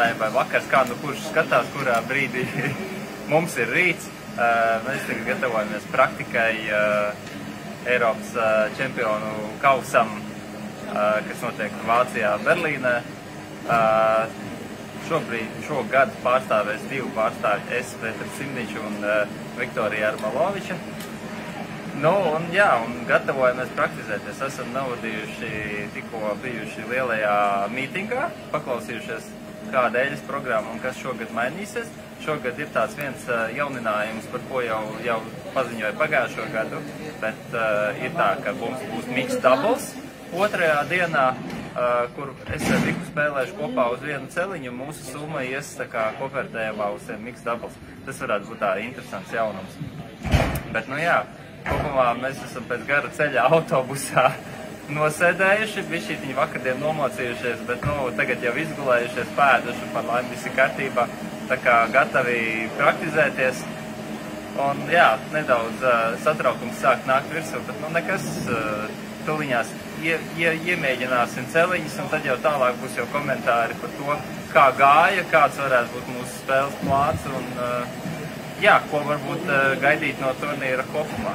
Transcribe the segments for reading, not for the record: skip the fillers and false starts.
runājam, vai vakars, kā nu kurš skatās, kurā brīdī mums ir rīts. Mēs tagad gatavojamies praktikai Eiropas čempionu kausam, kas notiek Vācijā, Berlīnē. Šogad pārstāvēs divu pārstāvju, es, Petrs Simničs un Viktorija Armaloviča. Nu, un gatavojamies praktizēties. Esam navadījuši, tikko bijuši lielajā mītingā, paklausījušies, kāda eļas programma un kas šogad mainīsies. Šogad ir tāds viens jauninājums, par ko jau paziņoja pagājušo gadu, bet ir tā, ka mums būs mixed doubles otrajā dienā, kur es ar Viku spēlēšu kopā uz vienu celiņu, un mūsu summa ies tā kā kopvērtējumā uz mixed doubles. Tas varētu būt tā interesants jaunums. Bet, nu jā, kopumā mēs esam pēc gara ceļa autobusā nosēdējuši, bišķītiņi vakardien nomocījušies, bet, nu, tagad jau izgulējušies, pēduši, par laimi visi kārtībā, tā kā gatavi praktizēties. Un, jā, nedaudz satraukums sāk nākt virsū, bet, nu, nekas tuliņās iemēģināsim celiņus, un tad jau tālāk būs jau komentāri par to, kā gāja, kāds varētu būt mūsu spēles plāns, un, jā, ko varbūt gaidīt no turnīra kopumā.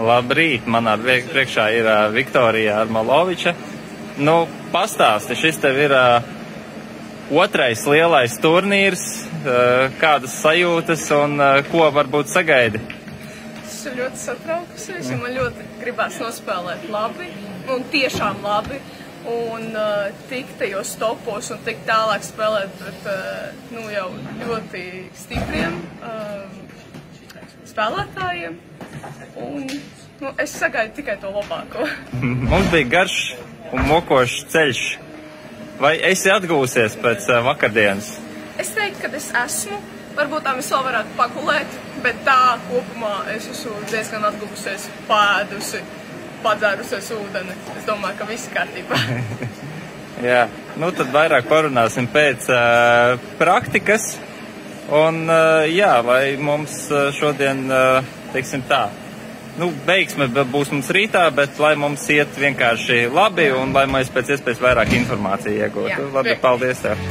Labrīt, manā priekšā ir Viktorija Armaloviča. Nu, pastāsti, šis tev ir otrais lielais turnīrs, kādas sajūtas un ko varbūt sagaidi? Es esmu ļoti satraukusies, jo man ļoti gribās nospēlēt labi, un tiešām labi, un tikt tajos topos un tikt tālāk spēlēt pret, nu, jau ļoti stipriem spēlētājiem. Un, nu, es sagaidu tikai to labāko. Mums bija garš un mokošs ceļš. Vai esi atgūsies pēc vakardienas? Es teiktu, ka es esmu. Varbūt tā mēs vēl varētu pagulēt, bet tā kopumā es esmu diezgan atgūsies, pēdusi, padzērusies ūdeni. Es domāju, ka viss kārtībā. Jā, nu tad vairāk parunāsim pēc praktikas. Un jā, lai mums šodien, teiksim tā, nu, veiksme būs mums rītā, bet lai mums iet vienkārši labi un lai mēs pēc iespējas vairāk informāciju iegūtu. Labi, paldies tev!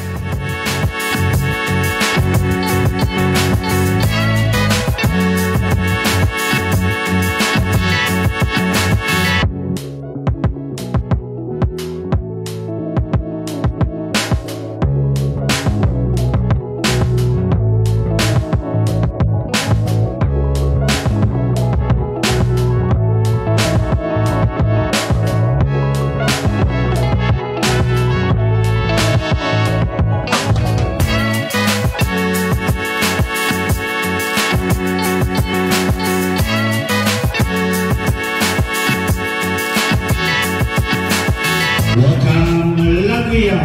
Welcome, Latvia!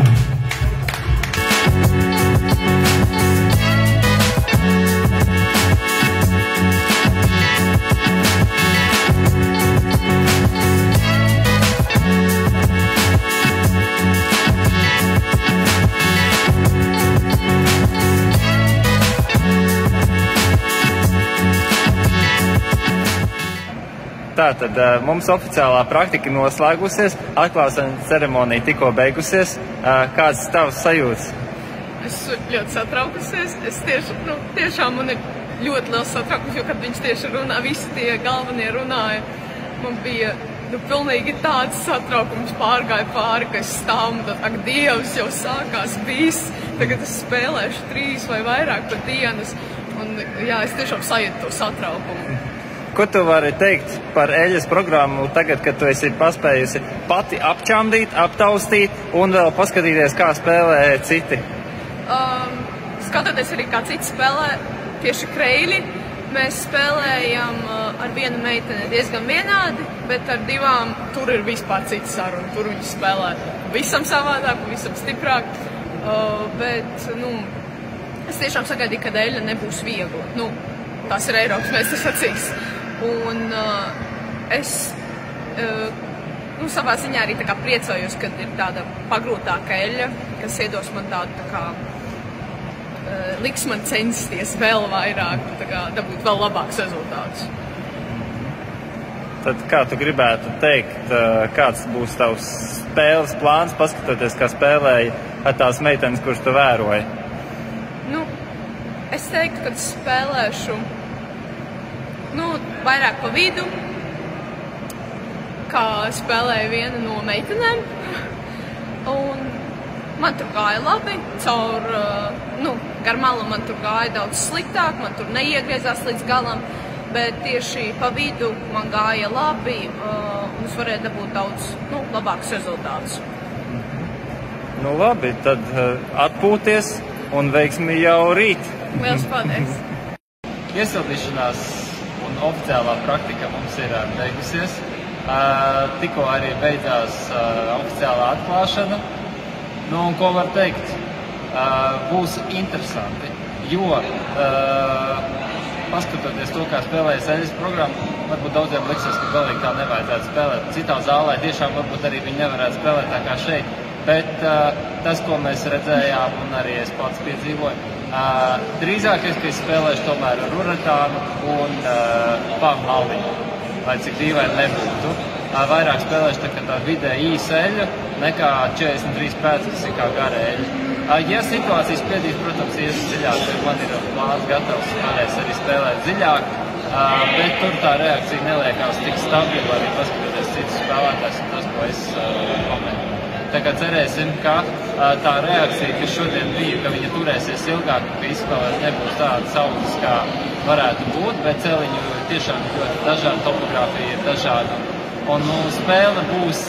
Tātad mums oficiālā praktika noslēgusies, atklāšanas ceremonija tikko beigusies. Kāds tavs sajūtas? Es ļoti satraukusies. Es tiešām man ir ļoti liels satraukums, jo, kad viņš tieši runā, visi tie galvenie runāja, man bija pilnīgi tāds satraukums pārgāja pāri, ka es stāvu, tad, ak, Dievs, jau sākās viss, tagad es spēlēšu 3 vai vairāk pat dienas, un jā, es tiešām sajūtu to satraukumu. Ko tu vari teikt par eļas programmu tagad, kad tu esi paspējusi pati apčamdīt, aptaustīt un vēl paskatīties, kā spēlē citi? Skatoties arī, kā citi spēlē, tieši Kreili, Mēs spēlējam ar vienu meiteni diezgan vienādi, bet ar divām tur ir vispār cita saruna. Tur viņi spēlē visam savādāk, visam stiprāk. Bet, es tiešām sagaidīju, ka Eļa nebūs viegli. Tās ir Eiropas meistars acīs. Un es savā ziņā arī tā kā priecājos, kad ir tāda pagrūtāka Eļa, kas iedos man tādu tā kā liks man censties vēl vairāk, dabūt vēl labākus rezultātus. Tad kā tu gribētu teikt, kāds būs tavs spēles plāns, paskatoties, kā spēlēji ar tās meitenes, kuras tu vēroji? Es teiktu, ka spēlēšu vairāk pa vidu, kā spēlēja viena no meitenēm. Un man tur gāja labi, gar malu man tur gāja daudz sliktāk, man tur neiegriezās līdz galam, bet tieši pa vidu man gāja labi, un es varēju dabūt daudz labākus rezultātus. Labi, tad atpūties un veiksmi jau rīt. Liels paldies! Iesildīšanās un oficiālā praktika mums ir beigusies. Tikko arī beidzās oficiālā atklāšana. Un ko var teikt? Būs interesanti, jo paskatoties to, kā spēlējas Eļas programma, varbūt daudziem liksies, ka galīgi tā nevajadzētu spēlēt. Citā zālē tiešām varbūt arī viņi nevarētu spēlēt tā kā šeit, bet tas, ko mēs redzējām un arī es pats piedzīvoju, drīzākais, ka es spēlēšu tomēr ar Uratānu un Pamaliņu, lai cik dīvaini nebūtu. Vairāk spēlēšu tā vidē īsa Eļa nekā 43 pēc, kas ir kā gara Eļa. Ja situācijas spiedīs, protams, ies dziļāk, tad man ir plāns gatavs, varēs arī spēlēt dziļāk, bet tur tā reakcija neliekās tik stabila, arī paskatoties citus spēlētājs un tas, ko es komentēju. Tā kā cerēsim, ka tā reakcija, kas šodien bija, ka viņa turēsies ilgāk, ka izspēlēt nebūs tāda saules, kā varētu būt, bet celiņu tiešām ļoti dažāda, topogrāfija ir dažāda. Un spēle būs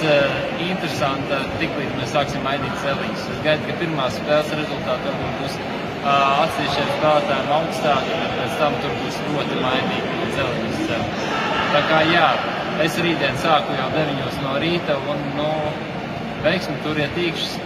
interesanta, tiklīdz mēs sāksim mainīt celiņus. Es gaidu, ka pirmās spēles rezultāti varbūt būs atsevišķiem spēlētājiem augstāki, bet pēc tam tur būs ļoti mainīgi celiņus celt. Tā kā jā, es rītdien sāku jau 9 no rīta un veiksmi turiet īkšķis.